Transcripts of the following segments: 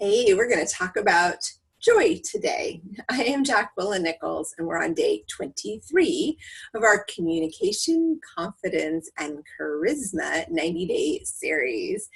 Hey, we're going to talk about joy today. I am Jacqueline Nichols, and we're on day 23 of our Communication, Confidence, and Charisma 90-Day series.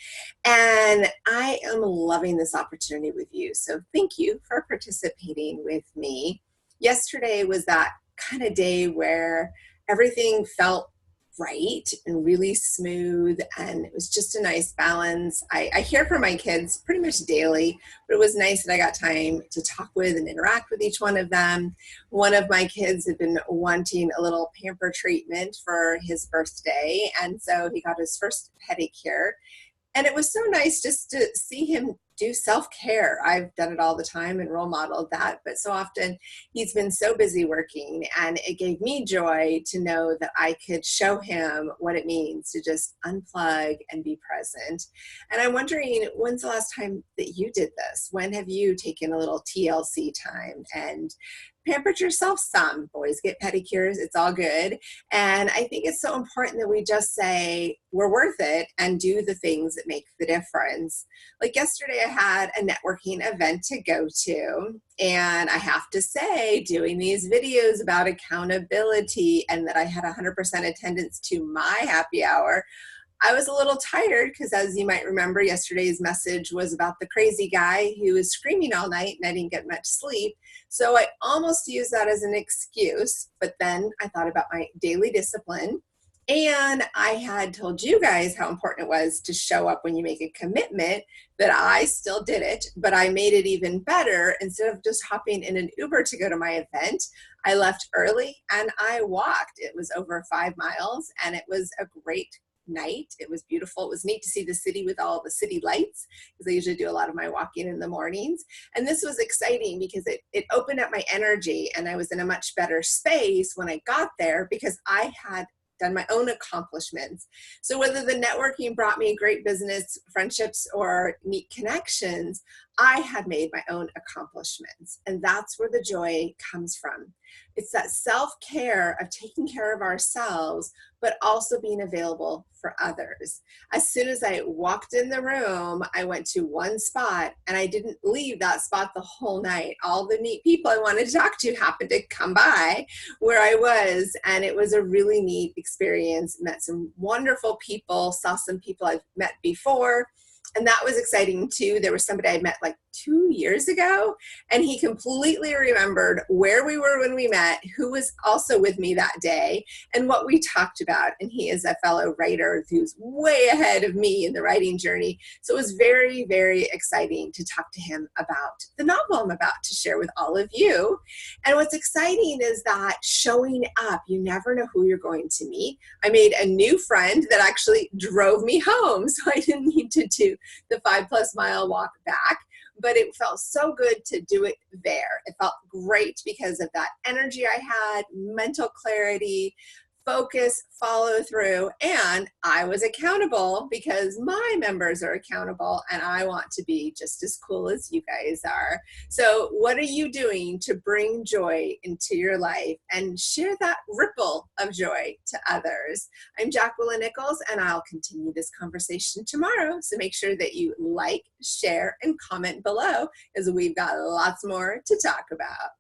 And I am loving this opportunity with you. So thank you for participating with me. Yesterday was that kind of day where everything felt right and really smooth, and it was just a nice balance. I hear from my kids pretty much daily, but it was nice that I got time to talk with and interact with each one of them. One of my kids had been wanting a little pamper treatment for his birthday, and so he got his first pedicure. And it was so nice just to see him do self-care. I've done it all the time and role modeled that, but so often he's been so busy working, and it gave me joy to know that I could show him what it means to just unplug and be present. And I'm wondering, when's the last time that you did this? When have you taken a little TLC time and pampered yourself some? Boys get pedicures, it's all good. And I think it's so important that we just say we're worth it and do the things that make the difference. Like yesterday, I had a networking event to go to, and I have to say, doing these videos about accountability and that I had 100% attendance to my happy hour, I was a little tired because, as you might remember, yesterday's message was about the crazy guy who was screaming all night and I didn't get much sleep. So I almost used that as an excuse, but then I thought about my daily discipline, and I had told you guys how important it was to show up when you make a commitment, that I still did it, but I made it even better. Instead of just hopping in an Uber to go to my event, I left early and I walked. It was over 5 miles, and it was a great night. It was beautiful. It was neat to see the city with all the city lights, because I usually do a lot of my walking in the mornings. And this was exciting because it opened up my energy, and I was in a much better space when I got there because I had done my own accomplishments. So whether the networking brought me great business, friendships, or neat connections, I had made my own accomplishments. And that's where the joy comes from. It's that self-care of taking care of ourselves, but also being available for others. As soon as I walked in the room, I went to one spot, and I didn't leave that spot the whole night. All the neat people I wanted to talk to happened to come by where I was, and it was a really neat experience. Met some wonderful people, saw some people I've met before, and that was exciting too. There was somebody I'd met like 2 years ago, and he completely remembered where we were when we met, who was also with me that day, and what we talked about. And he is a fellow writer who's way ahead of me in the writing journey. So it was very, very exciting to talk to him about the novel I'm about to share with all of you. And what's exciting is that showing up, you never know who you're going to meet. I made a new friend that actually drove me home, so I didn't need to do the 5+ mile walk back. But it felt so good to do it there. It felt great because of that energy I had, mental clarity, focus, follow through, and I was accountable because my members are accountable, and I want to be just as cool as you guys are. So what are you doing to bring joy into your life and share that ripple of joy to others? I'm Jacqueline Nichols, and I'll continue this conversation tomorrow. So make sure that you like, share, and comment below, as we've got lots more to talk about.